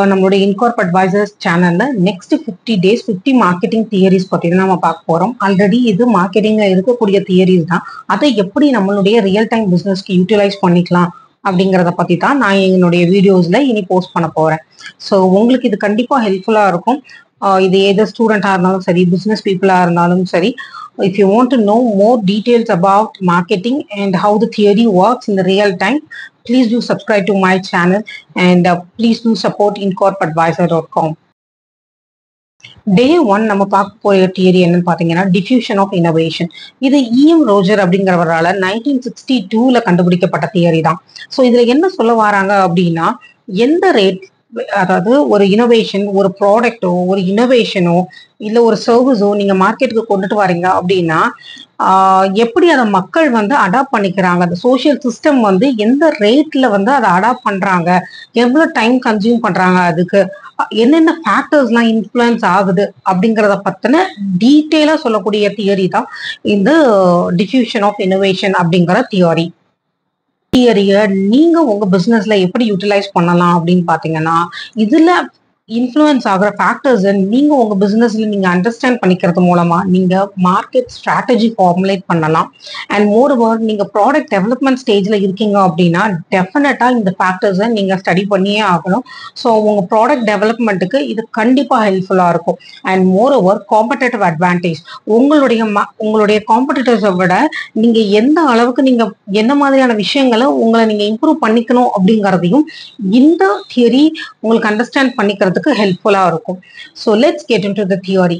நம்மளுடைய இன்கார்ப் அட்வைசர்ஸ் சேனல்ல next 50 days 50 marketing theories பத்தி தான் நம்ம பார்க்க போறோம். ஆல்ரெடி இது மார்க்கெட்டிங்ல இருக்கக்கூடிய தியரிஸ் தான். அதை எப்படி நம்மளுடைய ரியல் டைம் பிசினஸ்க்கு யூட்டிலைஸ் பண்ணிக்கலாம் அப்படிங்கிறத பத்தி தான் நான் என்னுடைய வீடியோஸ்ல இனி போஸ்ட் பண்ண போறேன். ஸோ உங்களுக்கு இது கண்டிப்பா ஹெல்ப்ஃபுல்லா இருக்கும். இது ஏதோ ஸ்டூடெண்டா இருந்தாலும் சரி, பிசினஸ் பீப்புளா இருந்தாலும் சரி. If you want to know more details about marketing and how the theory works in the real time, please do subscribe to my channel and please do support incorpadvisor.com. Day 1 நம்ம பார்க்க போற theory என்னன்னு பாத்தீங்கன்னா diffusion of innovation. இது இஎம் Roger அப்படிங்கிறவரால 1962ல கண்டுபிடிக்கப்பட்ட theory தான். So இதுல என்ன சொல்ல வராங்க அப்படின்னா, எந்த ரேட், அதாவது ஒரு இனோவேஷன், ஒரு ப்ராடக்டோ ஒரு இனோவேஷனோ இல்ல ஒரு சர்வீஸோ நீங்க மார்க்கெட்டுக்கு கொண்டுட்டு வரீங்க அப்படின்னா எப்படி அதை மக்கள் வந்து அடாப்ட் பண்ணிக்கிறாங்க, அந்த சோசியல் சிஸ்டம் வந்து எந்த ரேட்ல வந்து அதை அடாப்ட் பண்றாங்க, எவ்வளவு டைம் கன்சியூம் பண்றாங்க, அதுக்கு என்னென்ன ஃபேக்டர்ஸ்லாம் இன்ஃப்ளூயன்ஸ் ஆகுது அப்படிங்கிறத பத்தின டீட்டெயிலா சொல்லக்கூடிய தியரி தான் இந்த டிஃப்யூஷன் ஆஃப் இனோவேஷன் அப்படிங்கிற தியரி. நீங்க உங்க பிசினஸ்ல எப்படி யூட்டிலைஸ் பண்ணலாம் அப்படின்னு பாத்தீங்கன்னா, இதுல இன்ஃப்ளூயன்ஸ் ஆகிற ஃபேக்டர்ஸ் நீங்க உங்க பிசினஸ்ல நீங்க அண்டர்ஸ்டாண்ட் பண்ணிக்கிறது மூலமா நீங்க மார்க்கெட் ஸ்ட்ராட்டஜி ஃபார்முலேட் பண்ணலாம். அண்ட் மோர் ஓவர் நீங்க ப்ராடக்ட் டெவலப்மெண்ட் ஸ்டேஜ்ல இருக்கீங்க அப்படின்னா டெஃபினட்டா இந்த ஃபேக்டர்ஸை நீங்க ஸ்டடி பண்ணியே ஆகணும். ஸோ உங்க ப்ராடக்ட் டெவலப்மெண்ட்டுக்கு இது கண்டிப்பா ஹெல்ப்ஃபுல்லா இருக்கும். And more over competitive advantage, உங்களுடைய காம்படிட்டர்ஸை விட நீங்க எந்த அளவுக்கு நீங்க என்ன மாதிரியான விஷயங்களை உங்களை நீங்க இம்ப்ரூவ் பண்ணிக்கணும் அப்படிங்கிறதையும் இந்த தியரி உங்களுக்கு அண்டர்ஸ்டாண்ட் பண்ணிக்கிறதுக்கு ஹெல்ப்ஃபுல்லா இருக்கும். So let's get into the theory.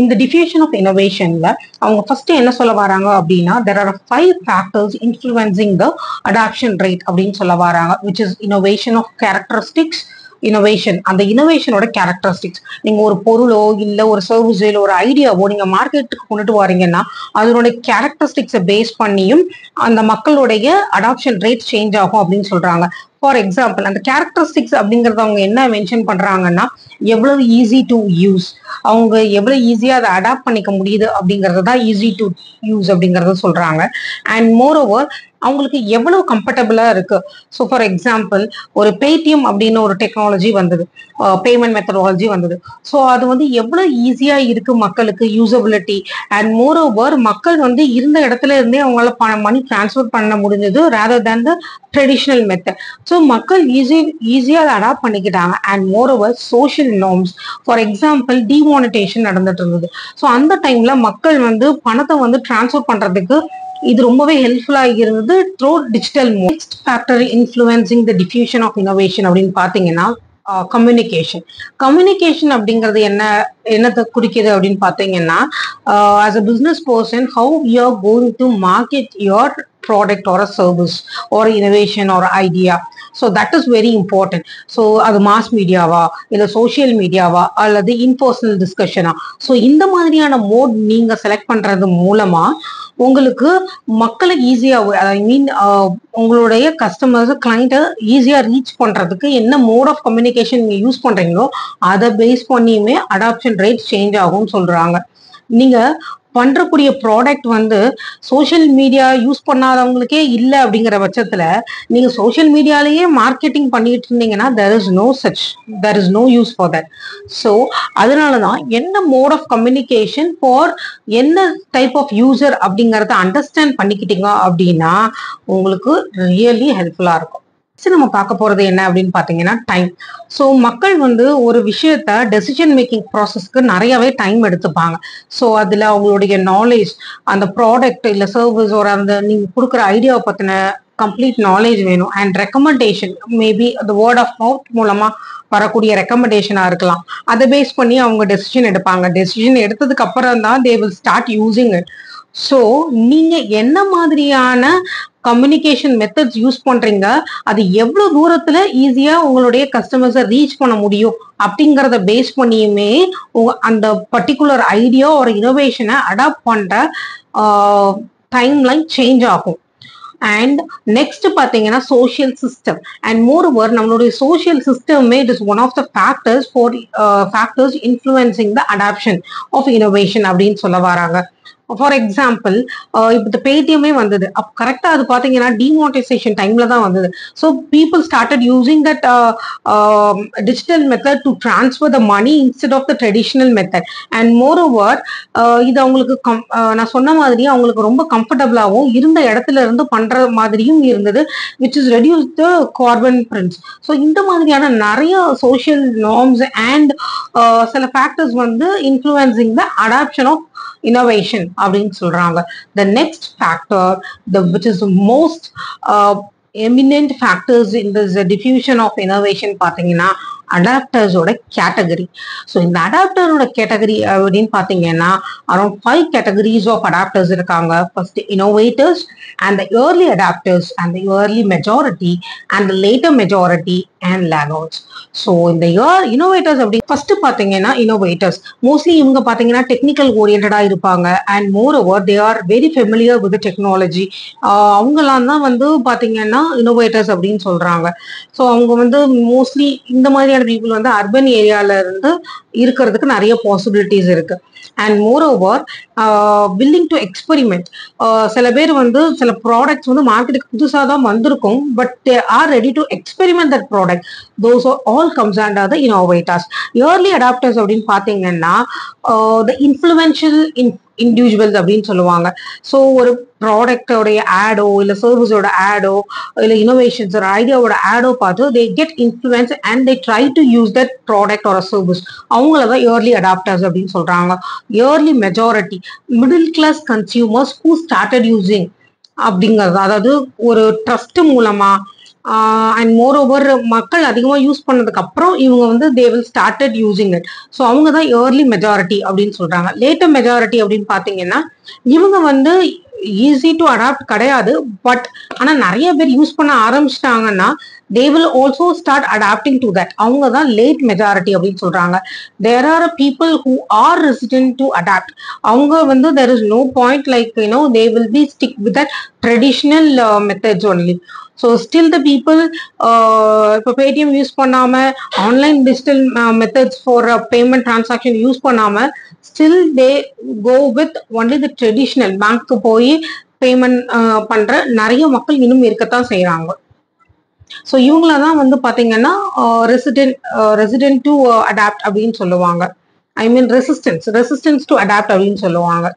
இந்த டிஃப்யூஷன் ஆஃப் இனோவேஷன்ல அவங்க ஃபர்ஸ்ட் என்ன சொல்ல வராங்க அப்படின்னா, there are 5 factors influencing the adoption rate அப்படின்னு சொல்ல வராங்க, which is innovation of characteristics. Innovation, அந்த இனோவேஷனோட கேரக்டரிஸ்டிக்ஸ், நீங்க ஒரு பொருளோ இல்ல ஒரு சர்வீஸோ இல்ல ஒரு ஐடியாவோ நீங்க மார்க்கெட்டுக்கு கொண்டுட்டு வரீங்கன்னா அதனுடைய கேரக்டரிஸ்டிக்ஸை பேஸ் பண்ணியும் அந்த மக்களுடைய அடாப்ஷன் ரேட் சேஞ்ச் ஆகும் அப்படின்னு சொல்றாங்க. ஃபார் எக்ஸாம்பிள், அந்த கேரக்டரிஸ்டிக்ஸ் அப்படிங்கறத அவங்க என்ன மென்ஷன் பண்றாங்கன்னா, எவ்வளவு ஈஸி டு யூஸ், அவங்க எவ்வளவு ஈஸியா அதை அடாப்ட் பண்ணிக்க முடியுது அப்படிங்கறது தான் ஈஸி டு யூஸ் அப்படிங்கறத சொல்றாங்க. அண்ட் மோர் ஓவர் அவங்களுக்கு எவ்வளவு கம்ஃபர்டபுளா இருக்கு. ஸோ ஃபார் எக்ஸாம்பிள், ஒரு பேடிஎம் அப்படின்னு ஒரு டெக்னாலஜி வந்தது, பேமெண்ட் மெத்தடாலஜி வந்தது. ஸோ அது வந்து எவ்வளவு ஈஸியா இருக்கு மக்களுக்கு, யூசபிலிட்டி. அண்ட் மோர் ஓவர் மக்கள் வந்து இருந்த இடத்துல இருந்தே அவங்களால மணி டிரான்ஸ்ஃபர் பண்ண முடிஞ்சது ரேதர் தேன் த ட்ரெடிஷ்னல் மெத்தட். ஸோ மக்கள் ஈஸியா அதை அடாப்ட் பண்ணிக்கிட்டாங்க. And more over social norms, for example demonetisation நடந்துட்டு இருந்தது. ஸோ அந்த டைம்ல மக்கள் வந்து பணத்தை வந்து டிரான்ஸ்ஃபர் பண்றதுக்கு இது ரொம்பவே ஹெல்ப்ஃபுல்லா இருந்தது through digital mode. Next factor influencing the diffusion of innovation அப்படின்னு பாத்தீங்கன்னா கம்யூனிகேஷன். கம்யூனிகேஷன் அப்படிங்கிறது என்னத்தை குறிக்குது அப்படின்னு பாத்தீங்கன்னா, as a business person how you are going to market your product or a service or innovation or idea. So that is very important. So அது mass மீடியாவா இல்ல social மீடியாவா அல்லது இன்பர்சனல் டிஸ்கஷனா, ஸோ இந்த மாதிரியான மோட் நீங்க செலக்ட் பண்றது மூலமா உங்களுக்கு மக்களை ஈஸியா, ஐ மீன் உங்களுடைய கஸ்டமர்ஸ் கிளைண்ட்டை ஈஸியா ரீச் பண்றதுக்கு என்ன மோட் ஆஃப் கம்யூனிகேஷன் நீங்க யூஸ் பண்றீங்களோ அதை பேஸ் பண்ணியுமே அடாப்ஷன் ரேட் சேஞ்ச் ஆகும்னு சொல்றாங்க. நீங்க பண்றக்கூடிய ப்ராடக்ட் வந்து சோசியல் மீடியா யூஸ் பண்ணாதவங்களுக்கே இல்லை அப்படிங்கிற பட்சத்துல நீங்க சோசியல் மீடியாலேயே மார்க்கெட்டிங் பண்ணிட்டு இருந்தீங்கன்னா there is no use for that. So அதனாலதான் என்ன மோட் ஆஃப் கம்யூனிகேஷன் ஃபார் என்ன டைப் ஆஃப் யூசர் அப்படிங்கறத அண்டர்ஸ்டாண்ட் பண்ணிக்கிட்டீங்க அப்படின்னா உங்களுக்கு ரியலி ஹெல்ப்ஃபுல்லா இருக்கும். நம்ம பார்க்க போறது என்ன அப்படின்னு பாத்தீங்கன்னா டைம். ஸோ மக்கள் வந்து ஒரு விஷயத்த டெசிஷன் மேக்கிங் ப்ராசஸ்க்கு நிறையவே டைம் எடுத்துப்பாங்க. ஸோ அதுல அவங்களுடைய நாலேஜ், அந்த ப்ராடக்ட் இல்ல சர்வீஸ் ஒரு அந்த நீங்க கொடுக்குற ஐடியாவை பத்தின கம்ப்ளீட் நாலேஜ் வேணும். அண்ட் ரெக்கமெண்டேஷன், மேபி அந்த வேர்ட் ஆஃப் மவுத் மூலமா வரக்கூடிய ரெக்கமெண்டேஷனா இருக்கலாம். அதை பேஸ் பண்ணி அவங்க டெசிஷன் எடுப்பாங்க. டெசிஷன் எடுத்ததுக்கு அப்புறம் தான் they will start using it. So நீங்க என்ன மாதிரியான கம்யூனிகேஷன் மெத்தட்ஸ் யூஸ் பண்றீங்க, அது எவ்வளவு தூரத்துல ஈஸியா உங்களுடைய கஸ்டமர்ஸை ரீச் பண்ண முடியும் அப்படிங்கறத பேஸ் பண்ணியுமே அந்த பர்டிகுலர் ஐடியா ஒரு இனோவேஷனை அடாப்ட் பண்ற டைம் லைன் சேஞ்ச் ஆகும். அண்ட் நெக்ஸ்ட் பாத்தீங்கன்னா social system. And more நம்மளுடைய சோசியல் சிஸ்டமே it is one of the factors influencing the adoption of innovation அப்படின்னு சொல்ல வராங்க. ஃபார் எக்ஸாம்பிள் இப்போ இந்த பேடிஎம்மே வந்தது அப்போ கரெக்டாக அது பார்த்தீங்கன்னா டிமானிட்டைசேஷன் டைம்ல தான் வந்தது. So people started using that digital method to transfer the money instead of the traditional method. And moreover இது அவங்களுக்கு நான் சொன்ன மாதிரியே அவங்களுக்கு ரொம்ப கம்ஃபர்டபுளாகவும் இருந்த இடத்துல இருந்து பண்ற மாதிரியும் இருந்தது, which is reduce the carbon prints. So இந்த மாதிரியான நிறைய சோஷியல் நார்ம்ஸ் அண்ட் சில ஃபேக்டர்ஸ் வந்து influencing the adoption of innovation அப்படின்னு சொல்றாங்க. The next factor, which is the most eminent factors in this diffusion of innovation பாத்தீங்கன்னா அடாப்டர்ஸோட கேட்டகரி. ஸோ இந்த அடாப்டரோட category அப்படின்னு பார்த்தீங்கன்னா அரௌண்ட் 5 கேட்டகரிஸ் ஆஃப் அடாப்டர்ஸ் இருக்காங்க. First innovators and the early adopters and the early majority and the later majority and laggards. So இந்த innovators அப்படி first பார்த்தீங்கன்னா innovators mostly இவங்க பார்த்தீங்கன்னா டெக்னிக்கல் ஓரியன்டா இருப்பாங்க. And more they are very familiar with technology. அவங்களாம் தான் வந்து பார்த்தீங்கன்னா இனோவேட்டர்ஸ் அப்படின்னு சொல்றாங்க. ஸோ அவங்க வந்து மோஸ்ட்லி இந்த மாதிரியான பீப்புள் வந்து அர்பன் ஏரியால இருந்து இருக்கிறதுக்கு நிறைய பாசிபிலிட்டிஸ் இருக்கு. And more over willing to experiment. சில பேர் வந்து சில ப்ராடக்ட்ஸ் வந்து மார்க்கெட்டுக்கு புதுசாக தான் வந்திருக்கும், but they are ready to experiment that product. Those all comes under the innovators. Early adopters அப்படின்னு பார்த்தீங்கன்னா த இன்ஃப்ளூயன்ஷியல் இண்டிவிஜுவல்ஸ் அப்படின்னு சொல்லுவாங்க. ஸோ ஒரு ப்ராடக்டோடைய ஆடோ இல்லை சர்வீஸோட ஆடோ இல்லை இனோவேஷன்ஸ் ஒரு ஐடியாவோட ஆடோ பார்த்து they get influence and they try to use that product ஒரு சர்வீஸ். அவங்கள தான் ஏர்லி அடாப்டர்ஸ் அப்படின்னு சொல்றாங்க. Early majority middle class consumers who started using அப்படிங்கிறது, அதாவது ஒரு ட்ரஸ்ட் மூலமா அண்ட் மோர் ஓவர் மக்கள் அதிகமாக யூஸ் பண்ணதுக்கு அப்புறம் இவங்க வந்து they will started using it. So அவங்க தான் ஏர்லி மெஜாரிட்டி அப்படின்னு சொல்றாங்க. லேட்டர் மெஜாரிட்டி அப்படின்னு பார்த்தீங்கன்னா இவங்க வந்து ஈஸி டு அடாப்ட் கிடையாது, பட் ஆனால் நிறைய பேர் யூஸ் பண்ண ஆரம்பிச்சிட்டாங்கன்னா they will also start adapting to that. அவங்க தான் லேட் மெஜாரிட்டி அப்படின்னு சொல்றாங்க. there are people who are resistant to adapt. அவங்க வந்து there is no point like they will be stick with that traditional methods only. So still the people இப்போ Paytm use பண்ணாம online digital methods for payment transaction use பண்ணாம still they go with only the traditional பேங்க்கு போய் payment பண்ற நிறைய மக்கள் இன்னும் இருக்கத்தான் செய்யறாங்க. ஸோ இவங்கள தான் வந்து பாத்தீங்கன்னா ரெசிடென்ட் டு அடாப்ட் அப்படின்னு சொல்லுவாங்க. ஐ மீன் ரெசிஸ்டன்ஸ் டு அடாப்ட் அப்படின்னு சொல்லுவாங்க.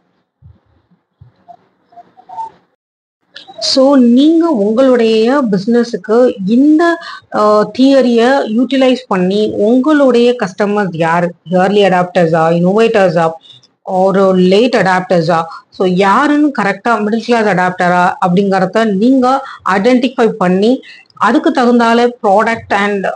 ஸோ நீங்க உங்களுடைய பிஸ்னஸுக்கு இந்த தியரியை யூட்டிலைஸ் பண்ணி உங்களுடைய கஸ்டமர்ஸ் யாரு, ஏர்லி அடாப்டர்ஸா, இனோவேட்டர்ஸா, ஒரு லேட் அடாப்டர்ஸா, ஸோ யாருன்னு கரெக்டா மிடில் கிளாஸ் அடாப்டரா அப்படிங்கிறத நீங்க ஐடென்டிஃபை பண்ணி அதுக்கு தகுந்தால ப்ராடக்ட் அண்ட்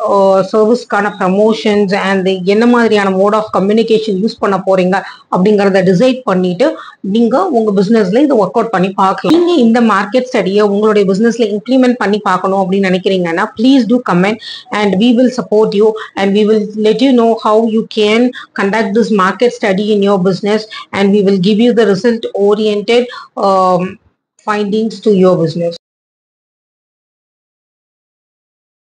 சர்வீஸ்க்கான ப்ரமோஷன்ஸ் அண்ட் என்ன மாதிரியான மோட் ஆஃப் கம்யூனிகேஷன் யூஸ் பண்ண போறீங்க அப்படிங்கிறத டிசைட் பண்ணிட்டு நீங்க உங்க பிசினஸ்ல இதை ஒர்க் அவுட் பண்ணி பார்க்கலாம். நீங்க இந்த மார்க்கெட் ஸ்டடியை உங்களுடைய பிசினஸ்ல இம்ப்ளிமெண்ட் பண்ணி பார்க்கணும் அப்படின்னு நினைக்கிறீங்கன்னா please do comment and we will support you and we will let you know how you can conduct this market study in your business and we will give you the result oriented findings to your business.